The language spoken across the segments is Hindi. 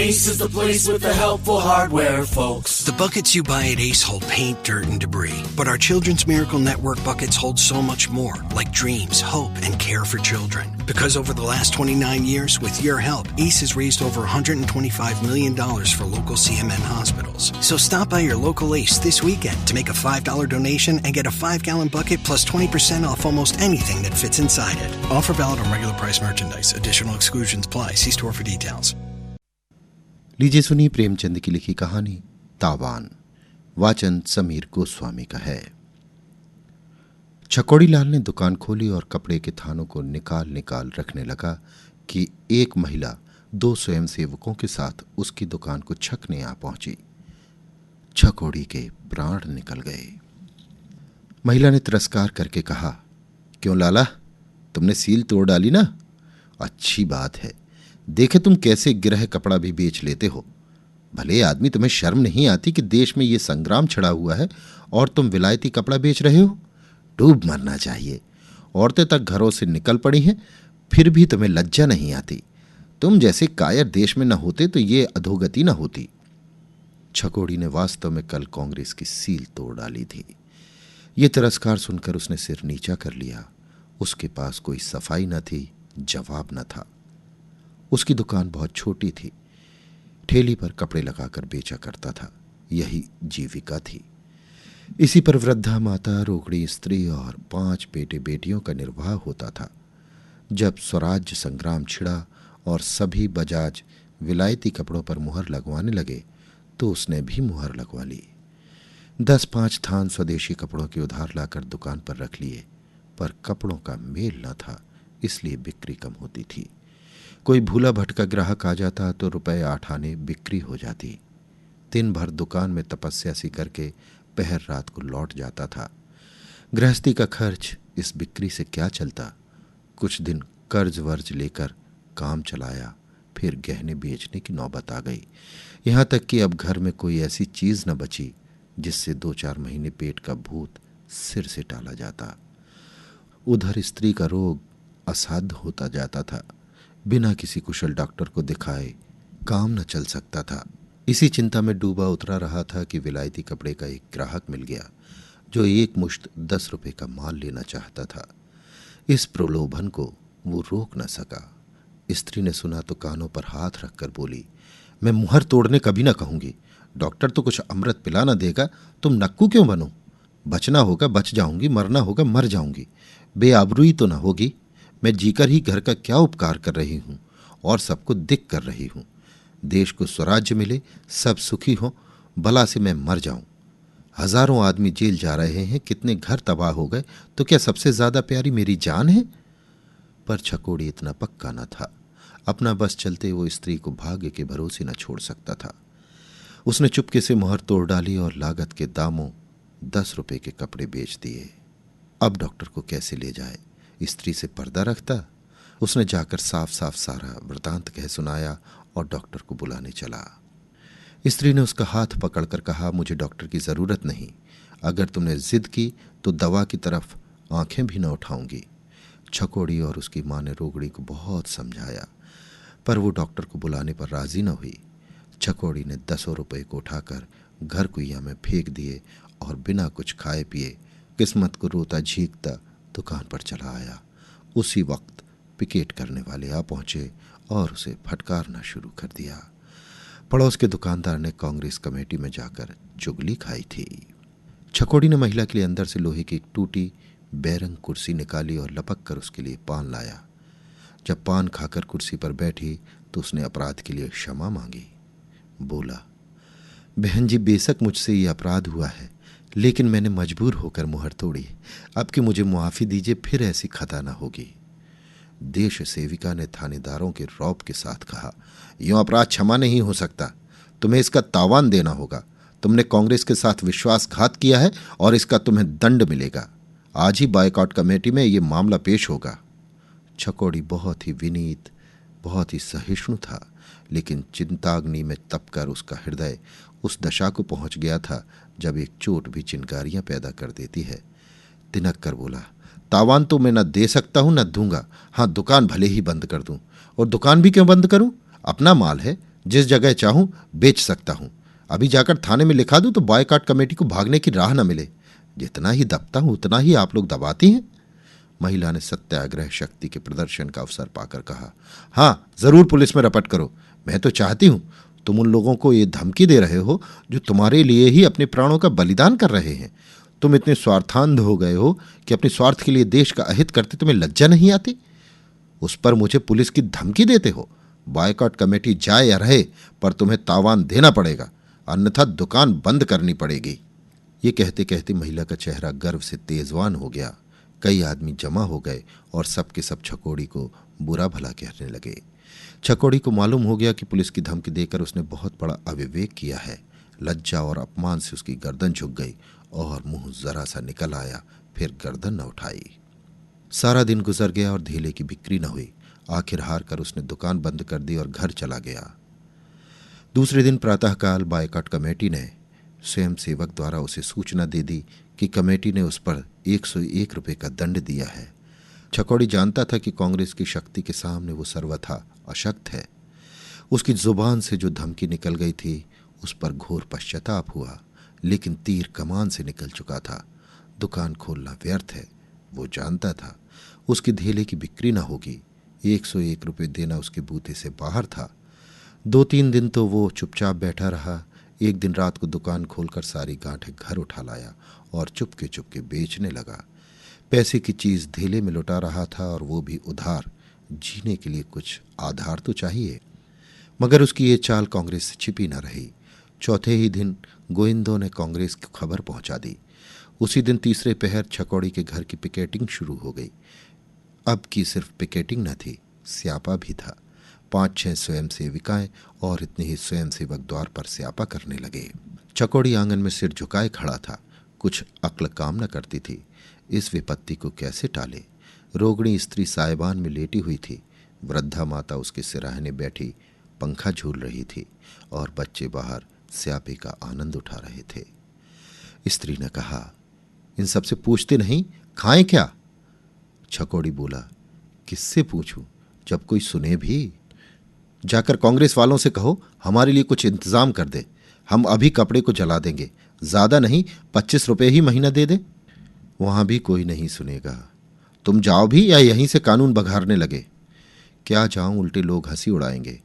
Ace is the place with the helpful hardware, folks. The buckets you buy at Ace hold paint, dirt, and debris. But our Children's Miracle Network buckets hold so much more, like dreams, hope, and care for children. Because over the last 29 years, with your help, Ace has raised over $125 million for local CMN hospitals. So stop by your local Ace this weekend to make a $5 donation and get a 5-gallon bucket plus 20% off almost anything that fits inside it. Offer valid on regular price merchandise. Additional exclusions apply. See store for details. लीजिए सुनिए प्रेमचंद की लिखी कहानी तावान। वाचन समीर गोस्वामी का है। छकोड़ी लाल ने दुकान खोली और कपड़े के थानों को निकाल निकाल रखने लगा कि एक महिला 2 स्वयंसेवकों के साथ उसकी दुकान को छकने आ पहुंची। छकोड़ी के प्राण निकल गए। महिला ने तिरस्कार करके कहा, क्यों लाला, तुमने सील तोड़ डाली ना? अच्छी बात है, देखे तुम कैसे गिरह कपड़ा भी बेच लेते हो। भले आदमी, तुम्हें शर्म नहीं आती कि देश में ये संग्राम छिड़ा हुआ है और तुम विलायती कपड़ा बेच रहे हो? डूब मरना चाहिए। औरतें तक घरों से निकल पड़ी हैं, फिर भी तुम्हें लज्जा नहीं आती। तुम जैसे कायर देश में न होते तो ये अधोगति न होती। छकोड़ी ने वास्तव में कल कांग्रेस की सील तोड़ डाली थी। ये तिरस्कार सुनकर उसने सिर नीचा कर लिया। उसके पास कोई सफाई न थी, जवाब न था। उसकी दुकान बहुत छोटी थी। ठेली पर कपड़े लगाकर बेचा करता था, यही जीविका थी। इसी पर वृद्धा माता, रोगड़ी स्त्री और 5 बेटे बेटियों का निर्वाह होता था। जब स्वराज्य संग्राम छिड़ा और सभी बजाज विलायती कपड़ों पर मुहर लगवाने लगे तो उसने भी मुहर लगवा ली। 10-5 थान स्वदेशी कपड़ों के उधार लाकर दुकान पर रख लिए, पर कपड़ों का मेल न था, इसलिए बिक्री कम होती थी। कोई भूला भटका ग्राहक आ जाता तो रुपए 8 आने बिक्री हो जाती। दिन भर दुकान में तपस्या सी करके पहर रात को लौट जाता था। गृहस्थी का खर्च इस बिक्री से क्या चलता। कुछ दिन कर्ज वर्ज लेकर काम चलाया, फिर गहने बेचने की नौबत आ गई। यहाँ तक कि अब घर में कोई ऐसी चीज न बची जिससे 2-4 महीने पेट का भूत सिर से टाला जाता। उधर स्त्री का रोग असाध्य होता जाता था। बिना किसी कुशल डॉक्टर को दिखाए काम न चल सकता था। इसी चिंता में डूबा उतरा रहा था कि विलायती कपड़े का एक ग्राहक मिल गया जो एक मुश्त 10 रुपए का माल लेना चाहता था। इस प्रलोभन को वो रोक न सका। स्त्री ने सुना तो कानों पर हाथ रखकर बोली, मैं मुहर तोड़ने कभी ना कहूंगी। डॉक्टर तो कुछ अमृत पिला ना देगा, तुम नक्कू क्यों बनो? बचना होगा बच जाऊंगी, मरना होगा मर जाऊंगी। बेआबरूई तो ना होगी। मैं जीकर ही घर का क्या उपकार कर रही हूँ और सबको दिक कर रही हूँ। देश को स्वराज्य मिले, सब सुखी हो, भला से मैं मर जाऊं। हजारों आदमी जेल जा रहे हैं, कितने घर तबाह हो गए, तो क्या सबसे ज्यादा प्यारी मेरी जान है? पर छकोड़ी इतना पक्का न था। अपना बस चलते वो स्त्री को भाग्य के भरोसे न छोड़ सकता था। उसने चुपके से मुहर तोड़ डाली और लागत के दामों 10 रुपए के कपड़े बेच दिए। अब डॉक्टर को कैसे ले जाए? स्त्री से पर्दा रखता? उसने जाकर साफ साफ सारा वृतांत कह सुनाया और डॉक्टर को बुलाने चला। स्त्री ने उसका हाथ पकड़कर कहा, मुझे डॉक्टर की जरूरत नहीं। अगर तुमने जिद की तो दवा की तरफ आंखें भी न उठाऊंगी। छकोड़ी और उसकी मां ने रोगड़ी को बहुत समझाया, पर वो डॉक्टर को बुलाने पर राजी न हुई। छकोड़ी ने 10 रुपए को उठाकर घर कुइया में फेंक दिए और बिना कुछ खाए पिए किस्मत को रोता झींकता दुकान पर चला आया। उसी वक्त पिकेट करने वाले आ पहुंचे और उसे फटकारना शुरू कर दिया। पड़ोस के दुकानदार ने कांग्रेस कमेटी में जाकर चुगली खाई थी। छकोड़ी ने महिला के लिए अंदर से लोहे की एक टूटी बैरंग कुर्सी निकाली और लपक कर उसके लिए पान लाया। जब पान खाकर कुर्सी पर बैठी तो उसने अपराध के लिए क्षमा मांगी। बोला, बहन जी, बेशक मुझसे ये अपराध हुआ है, लेकिन मैंने मजबूर होकर मुहर तोड़ी। अब कि मुझे मुआफी दीजिए, फिर ऐसी खता न होगी। देश सेविका ने थानेदारों के रौब के साथ कहा, यूं अपराध क्षमा नहीं हो सकता, तुम्हें इसका तावान देना होगा। तुमने कांग्रेस के साथ विश्वासघात किया है और इसका तुम्हें दंड मिलेगा। आज ही बायकॉट कमेटी में यह मामला पेश होगा। छकोड़ी बहुत ही विनीत, बहुत ही सहिष्णु था, लेकिन चिंताग्नि में तपकर उसका हृदय उस दशा को पहुंच गया था जब एक चोट भी चिंगारियां पैदा कर देती है। तिनक कर बोला, तावान तो मैं न दे सकता हूं न दूंगा। हाँ, दुकान भले ही बंद कर दूं। और दुकान भी क्यों बंद करूं? अपना माल है, जिस जगह चाहूं बेच सकता हूं। अभी जाकर थाने में लिखा दूं तो बॉयकॉट कमेटी को भागने की राह न मिले। जितना ही दबता हूं उतना ही आप लोग दबाती हैं। महिला ने सत्याग्रह शक्ति के प्रदर्शन का अवसर पाकर कहा, हाँ जरूर पुलिस में रपट करो। मैं तो चाहती हूं तुम उन लोगों को ये धमकी दे रहे हो जो तुम्हारे लिए ही अपने प्राणों का बलिदान कर रहे हैं। तुम इतने स्वार्थांध हो गए हो कि अपने स्वार्थ के लिए देश का अहित करते तुम्हें लज्जा नहीं आती। उस पर मुझे पुलिस की धमकी देते हो। बॉयकॉट कमेटी जाए या रहे पर तुम्हें तावान देना पड़ेगा, अन्यथा दुकान बंद करनी पड़ेगी। ये कहते कहते महिला का चेहरा गर्व से तेजवान हो गया। कई आदमी जमा हो गए और सबके सब छकोड़ी को बुरा भला कहने लगे। छकोड़ी को मालूम हो गया कि पुलिस की धमकी देकर उसने बहुत बड़ा अविवेक किया है। लज्जा और अपमान से उसकी गर्दन झुक गई और मुंह जरा सा निकल आया, फिर गर्दन न उठाई। सारा दिन गुजर गया और धेले की बिक्री न हुई। आखिर हार कर उसने दुकान बंद कर दी और घर चला गया। दूसरे दिन प्रातःकाल बॉयकॉट कमेटी ने स्वयं सेवक द्वारा उसे सूचना दे दी कि कमेटी ने उस पर 101 रुपये का दंड दिया है। छकोड़ी जानता था कि कांग्रेस की शक्ति के सामने वो सर्वथा अशक्त है। उसकी जुबान से जो धमकी निकल गई थी उस पर घोर पश्चाताप हुआ, लेकिन तीर कमान से निकल चुका था। दुकान खोलना व्यर्थ है, वो जानता था। उसकी धेले की बिक्री न होगी। 101 रुपये देना उसके बूते से बाहर था। 2-3 दिन तो वो चुपचाप बैठा रहा। एक दिन रात को दुकान खोलकर सारी गांठें घर उठा लाया और चुपके चुपके बेचने लगा। पैसे की चीज धेले में लुटा रहा था और वो भी उधार। जीने के लिए कुछ आधार तो चाहिए। मगर उसकी ये चाल कांग्रेस से छिपी न रही। चौथे ही दिन गोविंदों ने कांग्रेस की खबर पहुंचा दी। उसी दिन तीसरे पहर छकोड़ी के घर की पिकेटिंग शुरू हो गई। अब की सिर्फ पिकेटिंग न थी, स्यापा भी था। 5-6 स्वयं सेविकाएं और इतने ही स्वयं सेवक द्वार पर स्यापा करने लगे। छकोड़ी आंगन में सिर झुकाए खड़ा था। कुछ अक्ल काम न करती थी। इस विपत्ति को कैसे टाले। रोगणी स्त्री साइबान में लेटी हुई थी। वृद्धा माता उसके सिराहने बैठी पंखा झूल रही थी और बच्चे बाहर स्यापे का आनंद उठा रहे थे। स्त्री ने कहा, इन सबसे पूछते नहीं, खाएं क्या? छकोड़ी बोला, किससे पूछूं, जब कोई सुने भी। जाकर कांग्रेस वालों से कहो हमारे लिए कुछ इंतजाम कर दे। हम अभी कपड़े को जला देंगे। ज्यादा नहीं, 25 रुपये ही महीना दे दे। वहां भी कोई नहीं सुनेगा। तुम जाओ भी या यहीं से कानून बघारने लगे? क्या जाऊं, उल्टे लोग हंसी उड़ाएंगे।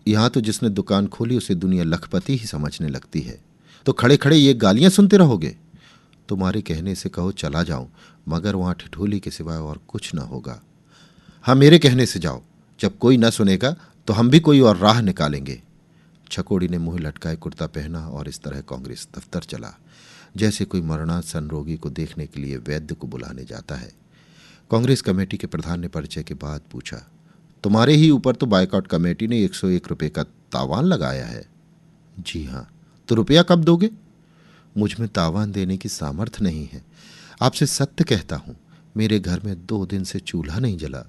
यहां तो जिसने दुकान खोली उसे दुनिया लखपति ही समझने लगती है। तो खड़े खड़े ये गालियां सुनते रहोगे? तुम्हारे कहने से कहो चला जाऊं, मगर वहां ठिठोली के सिवाय और कुछ न होगा। हाँ, मेरे कहने से जाओ। जब कोई न सुनेगा तो हम भी कोई और राह निकालेंगे। छकोड़ी ने मुंह लटकाए कुर्ता पहना और इस तरह कांग्रेस दफ्तर चला, जैसे कोई मरणासन रोगी को देखने के लिए वैद्य को बुलाने जाता है। कांग्रेस कमेटी के प्रधान ने परिचय के बाद पूछा, तुम्हारे ही ऊपर तो बॉयकॉट कमेटी ने 101 रुपये का तावान लगाया है। जी हाँ। तो रुपया कब दोगे? मुझ में तावान देने की सामर्थ्य नहीं है। आपसे सत्य कहता हूं, मेरे घर में 2 दिन से चूल्हा नहीं जला।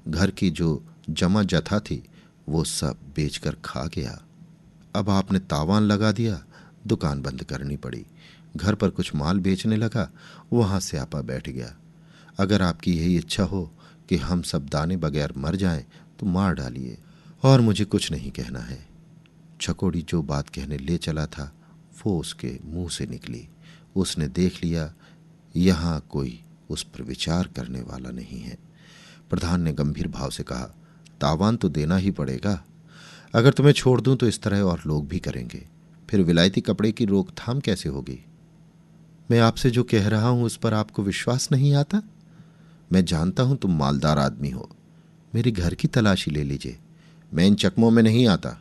घर की जो जमा जथा थी वो सब बेचकर खा गया। अब आपने तावान लगा दिया, दुकान बंद करनी पड़ी। घर पर कुछ माल बेचने लगा, वहां से आपा बैठ गया। अगर आपकी यही इच्छा हो कि हम सब दाने बगैर मर जाएं तो मार डालिए, और मुझे कुछ नहीं कहना है। छकोड़ी जो बात कहने ले चला था वो उसके मुंह से निकली। उसने देख लिया यहां कोई उस पर विचार करने वाला नहीं है। प्रधान ने गंभीर भाव से कहा, तावान तो देना ही पड़ेगा। अगर तुम्हें छोड़ दूं तो इस तरह और लोग भी करेंगे। फिर विलायती कपड़े की रोकथाम कैसे होगी? मैं आपसे जो कह रहा हूं उस पर आपको विश्वास नहीं आता? मैं जानता हूं तुम मालदार आदमी हो। मेरे घर की तलाशी ले लीजिए, मैं इन चकमों में नहीं आता।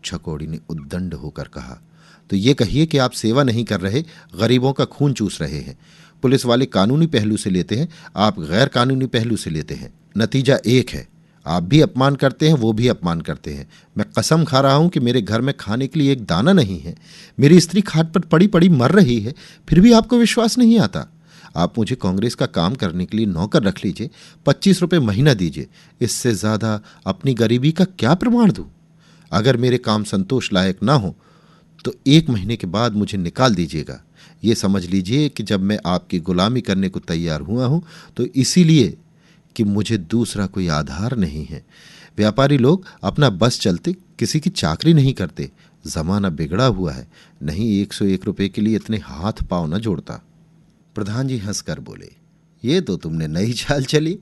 छकोड़ी ने उद्दंड होकर कहा, तो ये कहिए कि आप सेवा नहीं कर रहे, गरीबों का खून चूस रहे हैं। पुलिस वाले कानूनी पहलू से लेते हैं, आप गैर कानूनी पहलू से लेते हैं। नतीजा एक है, आप भी अपमान करते हैं, वो भी अपमान करते हैं। मैं कसम खा रहा हूं कि मेरे घर में खाने के लिए एक दाना नहीं है। मेरी स्त्री खाट पर पड़ी पड़ी मर रही है, फिर भी आपको विश्वास नहीं आता। आप मुझे कांग्रेस का काम करने के लिए नौकर रख लीजिए, 25 रुपये महीना दीजिए। इससे ज्यादा अपनी गरीबी का क्या प्रमाण दूं? अगर मेरे काम संतोष लायक ना हो तो 1 महीने के बाद मुझे निकाल दीजिएगा। ये समझ लीजिए कि जब मैं आपकी गुलामी करने को तैयार हुआ हूं तो इसीलिए कि मुझे दूसरा कोई आधार नहीं है। व्यापारी लोग अपना बस चलते किसी की चाकरी नहीं करते। जमाना बिगड़ा हुआ है, नहीं 101 रुपए के लिए इतने हाथ पांव न जोड़ता। प्रधान जी हंसकर बोले, ये तो तुमने नई चाल चली।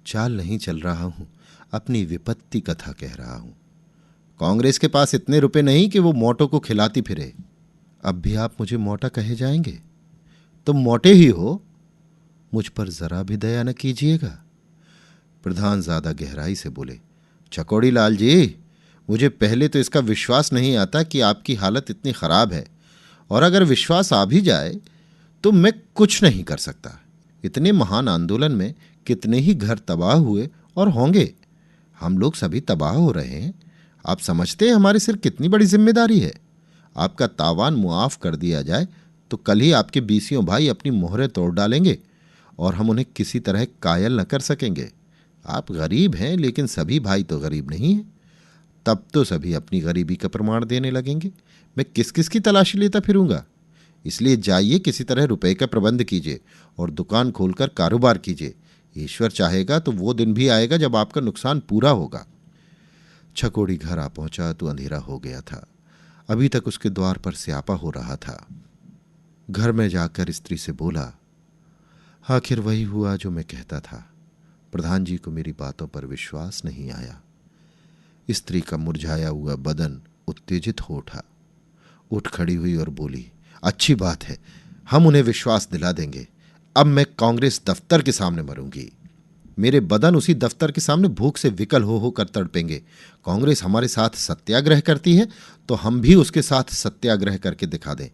चाल नहीं चल रहा हूं, अपनी विपत्ति कथा कह रहा हूं। कांग्रेस के पास इतने रुपए नहीं कि वो मोटों को खिलाती फिरे। अब भी आप मुझे मोटा कहे जाएंगे? तुम मोटे ही हो, मुझ पर जरा भी दया न कीजिएगा। प्रधान ज्यादा गहराई से बोले, चकोड़ी लाल जी, मुझे पहले तो इसका विश्वास नहीं आता कि आपकी हालत इतनी खराब है, और अगर विश्वास आ भी जाए तो मैं कुछ नहीं कर सकता। इतने महान आंदोलन में कितने ही घर तबाह हुए और होंगे। हम लोग सभी तबाह हो रहे हैं। आप समझते हैं हमारे सिर कितनी बड़ी जिम्मेदारी है। आपका तावान मुआफ कर दिया जाए तो कल ही आपके बीसियों भाई अपनी मोहरें तोड़ डालेंगे और हम उन्हें किसी तरह कायल न कर सकेंगे। आप गरीब हैं, लेकिन सभी भाई तो गरीब नहीं हैं। तब तो सभी अपनी गरीबी का प्रमाण देने लगेंगे। मैं किस किस की तलाशी लेता फिरूंगा। इसलिए जाइए, किसी तरह रुपए का प्रबंध कीजिए और दुकान खोलकर कारोबार कीजिए। ईश्वर चाहेगा तो वो दिन भी आएगा जब आपका नुकसान पूरा होगा। छकोड़ी घर आ पहुंचा तो अंधेरा हो गया था। अभी तक उसके द्वार पर स्यापा हो रहा था। घर में जाकर स्त्री से बोला, आखिर वही हुआ जो मैं कहता था। प्रधान जी को मेरी बातों पर विश्वास नहीं आया। स्त्री का मुरझाया हुआ बदन उत्तेजित हो उठा। उठ खड़ी हुई और बोली, अच्छी बात है, हम उन्हें विश्वास दिला देंगे। अब मैं कांग्रेस दफ्तर के सामने मरूंगी। मेरे बदन उसी दफ्तर के सामने भूख से विकल हो होकर तड़पेंगे। कांग्रेस हमारे साथ सत्याग्रह करती है तो हम भी उसके साथ सत्याग्रह करके दिखा दें।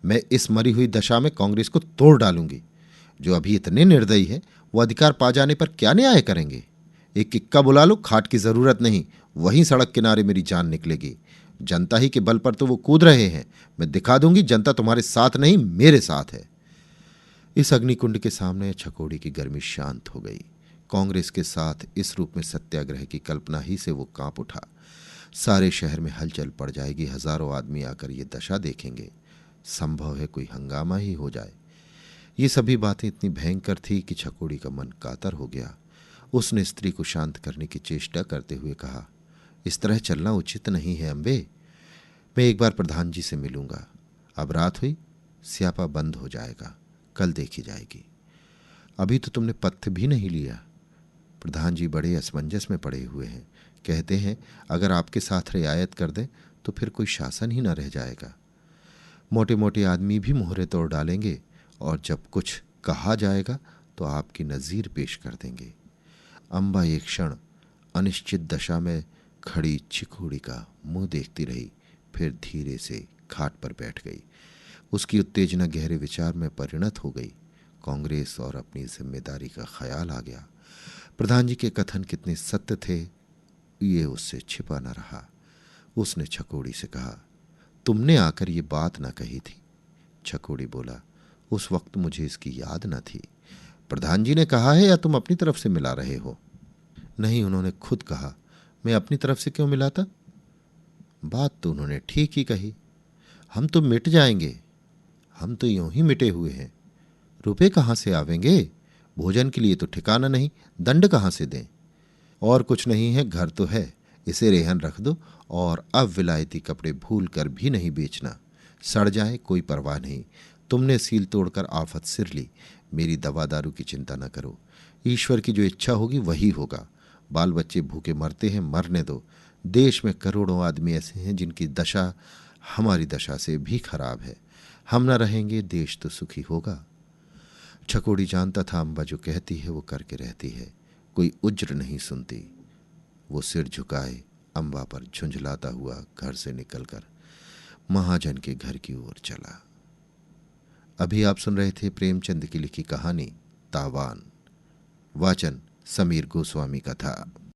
मैं इस मरी हुई दशा में कांग्रेस को तोड़ डालूंगी। जो अभी इतने निर्दयी हैं वो अधिकार पा जाने पर क्या न्याय करेंगे। एक किक्का बुला लो, खाट की जरूरत नहीं, वहीं सड़क किनारे मेरी जान निकलेगी। जनता ही के बल पर तो वो कूद रहे हैं। मैं दिखा दूंगी जनता तुम्हारे साथ नहीं, मेरे साथ है। इस अग्निकुंड के सामने छकोड़ी की गर्मी शांत हो गई। कांग्रेस के साथ इस रूप में सत्याग्रह की कल्पना ही से वो कांप उठा। सारे शहर में हलचल पड़ जाएगी। हजारों आदमी आकर ये दशा देखेंगे। संभव है कोई हंगामा ही हो जाए। ये सभी बातें इतनी भयंकर थी कि छकोड़ी का मन कातर हो गया। उसने स्त्री को शांत करने की चेष्टा करते हुए कहा, इस तरह चलना उचित नहीं है अम्बे। मैं एक बार प्रधान जी से मिलूंगा। अब रात हुई, स्यापा बंद हो जाएगा, कल देखी जाएगी। अभी तो तुमने पथ्य भी नहीं लिया। प्रधान जी बड़े असमंजस में पड़े हुए हैं। कहते हैं अगर आपके साथ रियायत कर दें तो फिर कोई शासन ही न रह जाएगा। मोटे मोटे आदमी भी मोहरे तोड़ डालेंगे और जब कुछ कहा जाएगा तो आपकी नज़ीर पेश कर देंगे। अम्बा एक क्षण अनिश्चित दशा में खड़ी छिकोड़ी का मुंह देखती रही, फिर धीरे से खाट पर बैठ गई। उसकी उत्तेजना गहरे विचार में परिणत हो गई। कांग्रेस और अपनी जिम्मेदारी का ख्याल आ गया। प्रधान जी के कथन कितने सत्य थे ये उससे छिपा न रहा। उसने छकोड़ी से कहा, तुमने आकर ये बात ना कही थी। छकोड़ी बोला, उस वक्त मुझे इसकी याद न थी। प्रधान जी ने कहा है या तुम अपनी तरफ से मिला रहे हो? नहीं, उन्होंने खुद कहा। मैं अपनी तरफ से क्यों मिलाता? बात तो उन्होंने ठीक ही कही। हम तो मिट जाएंगे। हम तो यूं ही मिटे हुए हैं। रुपए कहाँ से आवेंगे? भोजन के लिए तो ठिकाना नहीं, दंड कहाँ से दें? और कुछ नहीं है, घर तो है, इसे रेहन रख दो और अब विलायती कपड़े भूल कर भी नहीं बेचना। सड़ जाए कोई परवाह नहीं। तुमने सील तोड़कर आफत सिर ली। मेरी दवा दारू की चिंता न करो। ईश्वर की जो इच्छा होगी वही होगा। बाल बच्चे भूखे मरते हैं, मरने दो। देश में करोड़ों आदमी ऐसे हैं जिनकी दशा हमारी दशा से भी खराब है। हम न रहेंगे, देश तो सुखी होगा। छकोड़ी जानता था अम्बा जो कहती है वो करके रहती है। कोई उज्र नहीं सुनती। वो सिर झुकाए अम्बा पर झुंझलाता हुआ घर से निकलकर महाजन के घर की ओर चला। अभी आप सुन रहे थे प्रेमचंद की लिखी कहानी तावान। वाचन समीर गोस्वामी का था।